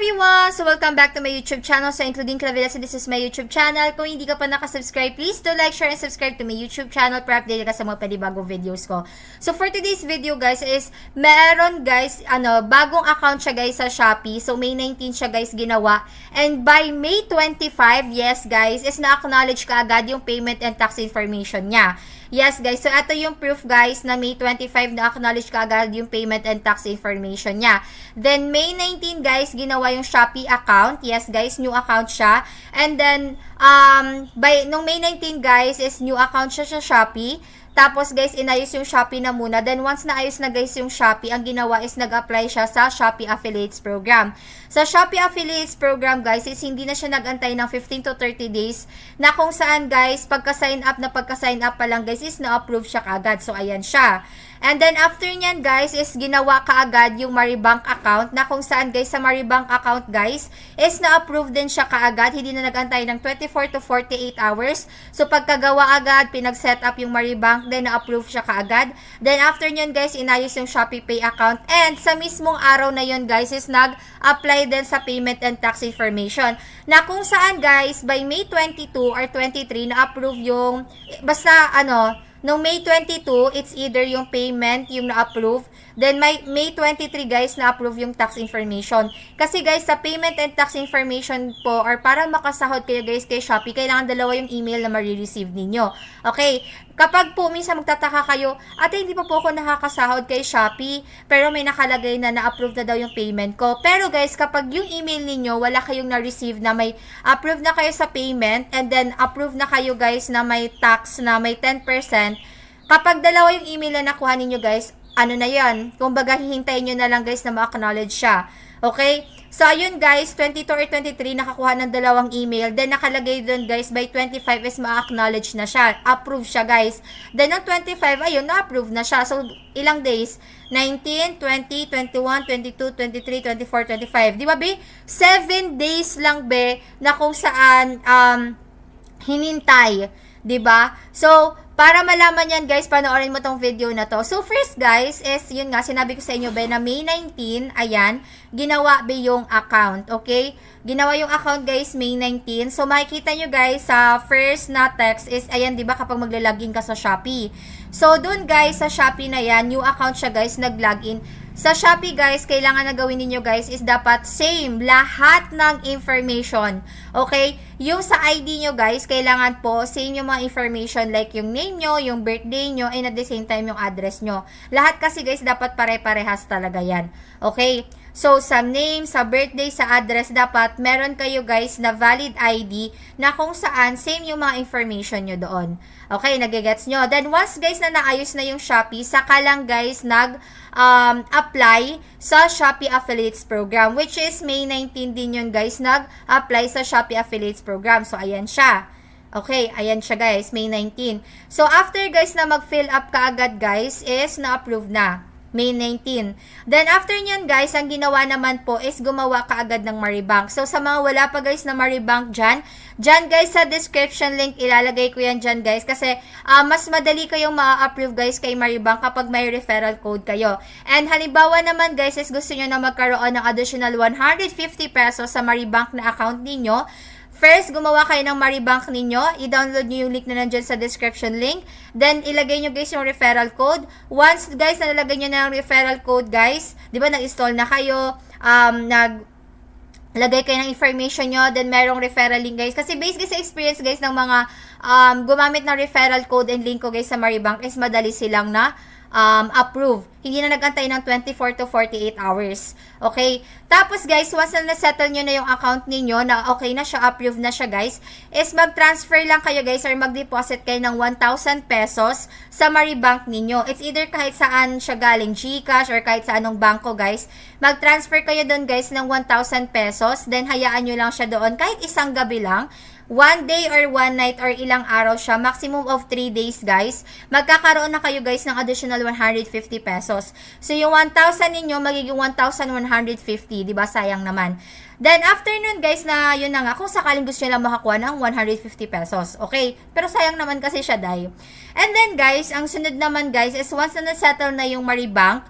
everyone! So welcome back to my YouTube channel. So including Clavilla, so this is my YouTube channel. Kung hindi ka pa nakasubscribe, please do like, share, and subscribe to my YouTube channel para update ka sa mga panibagong videos ko. So for today's video guys is, meron guys, bagong account siya guys sa Shopee. So May 19 siya guys ginawa. And by May 25, yes guys, is na-acknowledge ka agad yung payment and tax information niya. Yes guys, so ito yung proof guys na May 25 na acknowledge ka agad yung payment and tax information niya. Then May 19 guys, ginawa yung Shopee account. Yes guys, new account siya. And then nung May 19 guys is new account siya sa Shopee. Tapos guys, inayos yung Shopee na muna. Then once naayos na guys yung Shopee, ang ginawa is nag-apply siya sa Shopee Affiliates Program. Sa Shopee Affiliates Program guys, is hindi na siya nag-antay ng 15 to 30 days na kung saan guys, pagka-sign up pa lang guys, is na-approve siya kaagad. So ayan siya. And then after nyan guys, is ginawa kaagad yung Maribank account na kung saan guys, sa Maribank account guys, is na-approve din siya kaagad. Hindi na nag-antay ng 24 to 48 hours. So pagkagawa agad, pinag-set up yung Maribank, then na-approve siya kaagad. Then after nyan guys, inayos yung Shopee Pay account. And sa mismong araw na yun guys, is nag-apply din sa payment and tax information. Na kung saan guys, by May 22 or 23, na-approve yung, basta no May 22, it's either yung payment, yung na-approve. Then May 23 guys, na-approve yung tax information. Kasi guys, sa payment and tax information po, or para makasahod kayo guys kay Shopee, kailangan dalawa yung email na marireceive ninyo. Okay? Kapag po minsan magtataka kayo, ate hindi pa po ako nakakasahod kay Shopee, pero may nakalagay na na-approve na daw yung payment ko. Pero guys, kapag yung email ninyo, wala kayong na-receive na may approve na kayo sa payment, and then approve na kayo guys na may tax na may 10%, kapag dalawa yung email na nakuha ninyo guys, ano na yan? Kumbaga, hihintayin nyo na lang guys na ma-acknowledge siya. Okay? So, ayun guys, 22 or 23, nakakuha ng dalawang email. Then, nakalagay dun guys, by 25 is ma-acknowledge na siya. Approve siya guys. Then, ng 25, ayun, na-approve na siya. So, ilang days? 19, 20, 21, 22, 23, 24, 25. Di ba, be? 7 days lang, be, na kung saan hinintay. Di ba? So, para malaman yan guys, panoorin mo tong video na to. So first guys, is yun nga, sinabi ko sa inyo ba na May 19, ayan, ginawa ba yung account, okay? Ginawa yung account guys, May 19. So makikita nyo guys, sa first na text is, ayan, di ba kapag maglalagin ka sa Shopee. So dun guys, sa Shopee na yan, new account siya guys, nag-login. Sa Shopee guys, kailangan na gawin niyo guys is dapat same lahat ng information. Okay? Yung sa ID nyo guys, kailangan po same yung mga information like yung name nyo, yung birthday nyo, and at the same time yung address nyo. Lahat kasi guys dapat pare-parehas talaga yan. Okay? So, sa name, sa birthday, sa address, dapat meron kayo guys na valid ID na kung saan same yung mga information nyo doon. Okay, nagigets nyo. Then, once guys na naayos na yung Shopee, saka lang guys apply sa Shopee Affiliates Program, which is May 19 din yun guys, nag-apply sa Shopee Affiliates Program. So, ayan siya. Okay, ayan siya guys, May 19. So, after guys na mag-fill up kaagad guys, is na-approve na. May 19. Then, after nyan guys, ang ginawa naman po is gumawa kaagad ng Maribank. So, sa mga wala pa guys na Maribank dyan guys sa description link, ilalagay ko yan dyan guys. Kasi, mas madali kayong ma-approve guys kay Maribank kapag may referral code kayo. And, halimbawa naman guys, is gusto nyo na magkaroon ng additional 150 pesos sa Maribank na account ninyo. First, gumawa kayo ng Maribank ninyo. I-download nyo yung link na nandyan sa description link. Then, ilagay nyo guys yung referral code. Once guys, nalagay nyo na yung referral code guys, di ba nag-install na kayo, lagay kayo ng information nyo, then merong referral link guys. Kasi based sa experience guys ng mga gumamit ng referral code and link ko guys sa Maribank is madali silang na approve. Hindi na nag-antay ng 24 to 48 hours. Okay? Tapos guys, once na na-settle nyo na yung account ninyo, na okay na siya, approve na siya guys, is mag-transfer lang kayo guys or mag-deposit kayo ng 1,000 pesos sa Maribank ninyo. It's either kahit saan siya galing, GCash or kahit sa anong bangko guys. Mag-transfer kayo doon guys ng 1,000 pesos, then hayaan nyo lang siya doon kahit isang gabi lang. 1 day or 1 night or ilang araw siya, maximum of 3 days guys, magkakaroon na kayo guys ng additional 150 pesos. So yung 1,000 ninyo magiging 1,150, di ba? Sayang naman. Then after nun guys na yun na nga, kung sakaling gusto nyo lang makakuha ng 150 pesos. Okay? Pero sayang naman kasi siya, day. And then guys, ang sunod naman guys is once na na-settle na yung Maribank,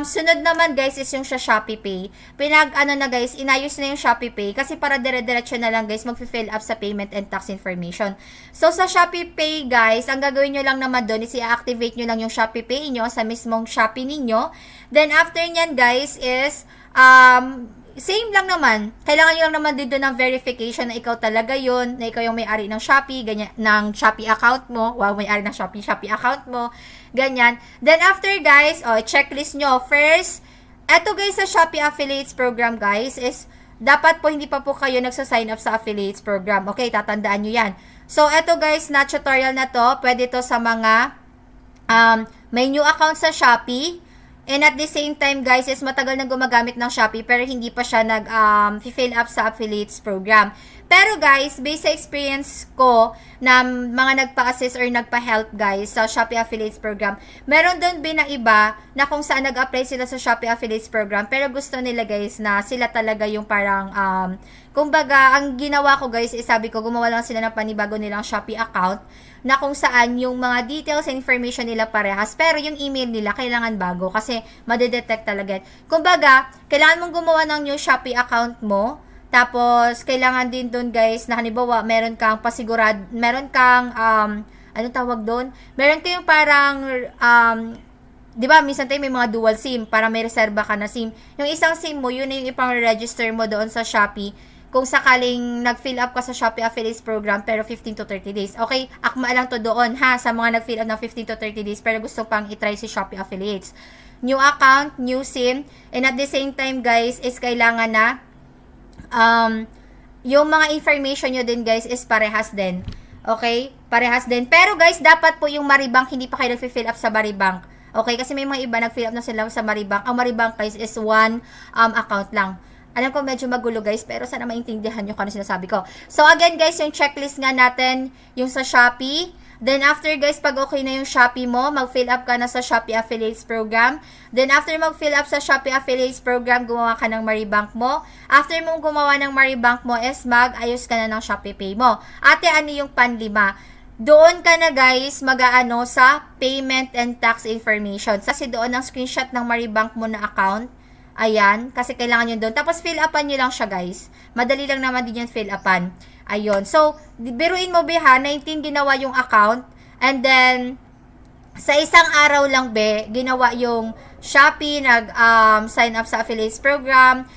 Sunod naman guys is yung sa Shopee Pay. Na guys, inayos na yung Shopee Pay kasi para dire-diretso na lang guys magfi-fill up sa payment and tax information. So sa Shopee Pay guys, ang gagawin nyo lang naman doon is i-activate nyo lang yung Shopee Pay nyo sa mismong Shopee ninyo. Then after nyan guys is same lang naman. Kailangan nyo lang naman dito ng verification na ikaw talaga yon, na ikaw yung may-ari ng Shopee, ganyan, ng Shopee account mo. Wow, may-ari ng Shopee account mo. Ganyan. Then after guys, checklist nyo. First, eto guys sa Shopee Affiliates Program guys is dapat po hindi pa po kayo nagsa-sign up sa Affiliates Program. Okay, tatandaan nyo yan. So, eto guys na tutorial na to, pwede to sa mga may new account sa Shopee. And at the same time, guys, is matagal na gumagamit ng Shopee pero hindi pa siya fill up sa affiliates program. Pero guys, based sa experience ko na mga nagpa-assist or nagpa-help guys sa Shopee Affiliates Program, meron doon na iba na kung saan nag-apply sila sa Shopee Affiliates Program pero gusto nila guys na sila talaga yung parang kumbaga, ang ginawa ko guys is sabi ko, gumawa lang sila ng panibago nilang Shopee account na kung saan yung mga details and information nila parehas pero yung email nila kailangan bago kasi madedetect talaga. Kumbaga, kailangan mong gumawa ng new Shopee account mo. Tapos, kailangan din doon guys, na halimbawa, meron kang ano tawag doon? Meron kayong parang, di ba, minsan tayo may mga dual SIM, para may reserva ka na SIM. Yung isang SIM mo, yun na yung ipang-register mo doon sa Shopee, kung sakaling nag-fill up ka sa Shopee Affiliates Program, pero 15 to 30 days. Okay, akma lang to doon, ha, sa mga nag-fill up ng 15 to 30 days, pero gusto pang itry si Shopee Affiliates. New account, new SIM, and at the same time, guys, is kailangan na, yung mga information nyo din guys is parehas din. Okay? Parehas din. Pero guys, dapat po yung Maribank, hindi pa kayo nag-fill up sa Maribank. Okay? Kasi may mga iba nag-fill up na sila sa Maribank. Ang Maribank guys is one account lang. Alam ko medyo magulo guys, pero sana maintindihan nyo kung ano sinasabi ko. So again guys, yung checklist nga natin, yung sa Shopee. Then after guys, pag okay na yung Shopee mo, mag-fill up ka na sa Shopee Affiliates Program. Then after mag-fill up sa Shopee Affiliates Program, gumawa ka ng Maribank mo. After mong gumawa ng Maribank mo, is mag-ayos ka na ng Shopee Pay mo. Ate, ano yung panlima? Doon ka na guys mag-aano sa payment and tax information. Kasi doon ang screenshot ng Maribank mo na account. Ayan, kasi kailangan yun doon. Tapos fill upan nyo lang siya guys. Madali lang naman din yung fill upan. Ayun. So, biruin mo ha, 19 ginawa yung account. And then, sa isang araw lang ginawa yung Shopee, sign up sa affiliates program,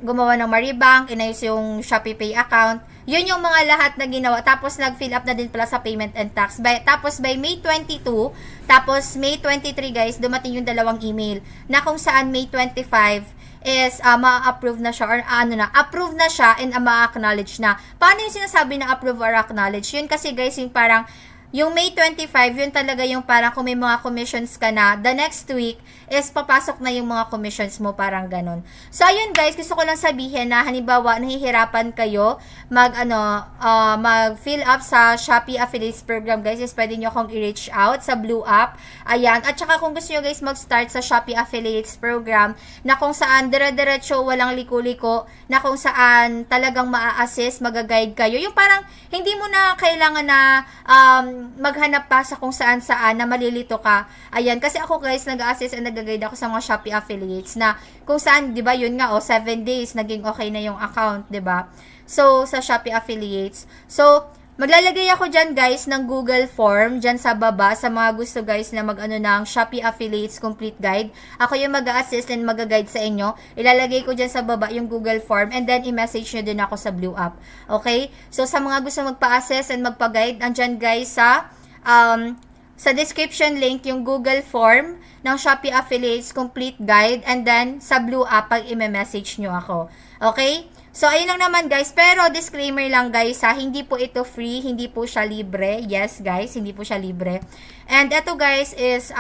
gumawa ng Maribank, inayos yung Shopee Pay account. Yun yung mga lahat na ginawa. Tapos, nag-fill up na din pala sa payment and tax. Tapos, by May 22, tapos May 23, guys, dumating yung dalawang email na kung saan May 25 is ma-approve na siya or approve na siya and ma-acknowledge na. Paano yung sinasabi na approve or acknowledge? Yun kasi guys, yung parang yung May 25, yun talaga yung parang kung may mga commissions ka na, the next week is papasok na yung mga commissions mo, parang ganun. So, ayun guys, gusto ko lang sabihin na halimbawa, nahihirapan kayo mag-fill up sa Shopee Affiliates Program guys, is pwede nyo akong i-reach out sa Blue App. Ayan. At saka kung gusto nyo guys mag-start sa Shopee Affiliates Program na kung saan dire-diretso, walang liko-liko, na kung saan talagang maa-assist, mag-guide kayo. Yung parang hindi mo na kailangan na maghanap pa sa kung saan-saan na malilito ka. Ayan, kasi ako guys, nag-assist and nag-guide ako sa mga Shopee affiliates na kung saan, 'di ba, yun nga 7 days naging okay na yung account, 'di ba? So, sa Shopee affiliates. So, maglalagay ako dyan guys ng Google form dyan sa baba sa mga gusto guys na mag-ano ng Shopee Affiliates Complete Guide. Ako yung mag-assist and mag-guide sa inyo. Ilalagay ko dyan sa baba yung Google form and then i-message nyo din ako sa Blue App. Okay? So sa mga gusto magpa-assist and magpa-guide, andyan guys sa description link yung Google form ng Shopee Affiliates Complete Guide and then sa Blue App pag i-message nyo ako. Okay? So, ayun lang naman guys. Pero, disclaimer lang guys hindi po ito free, hindi po siya libre. Yes guys, hindi po siya libre. And ito guys is,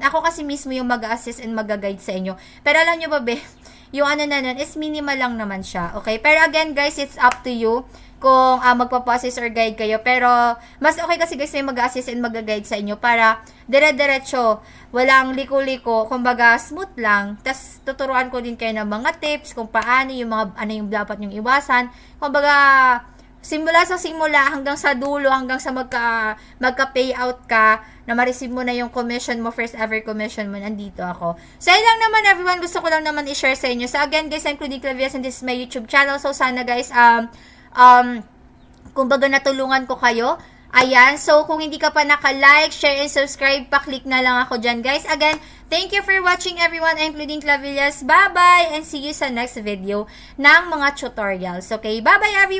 ako kasi mismo yung mag-assist and mag-guide sa inyo. Pero alam nyo ba yung ano na nun is minimal lang naman siya. Okay? Pero again guys, it's up to you kung magpa-assist or guide kayo. Pero, mas okay kasi guys na mag-assist and mag-guide sa inyo para dire-diretso, walang liko-liko, kumbaga smooth lang. Tapos, tuturuan ko din kayo ng mga tips kung paano yung mga, ano yung dapat yung iwasan. Kumbaga, simula sa simula hanggang sa dulo, hanggang sa magka-payout ka, na ma-receive mo na yung commission mo, first ever commission mo, nandito ako. So, yun lang naman everyone, gusto ko lang naman i-share sa inyo. So, again guys, I'm Claudine Clavias and this is my YouTube channel. So, sana guys, kumbaga natulungan ko kayo. Ayan, so kung hindi ka pa naka-like, share, and subscribe, pa-click na lang ako dyan guys. Again, thank you for watching everyone, including Clavillas. Bye-bye, and see you sa next video ng mga tutorials. Okay, bye-bye everyone!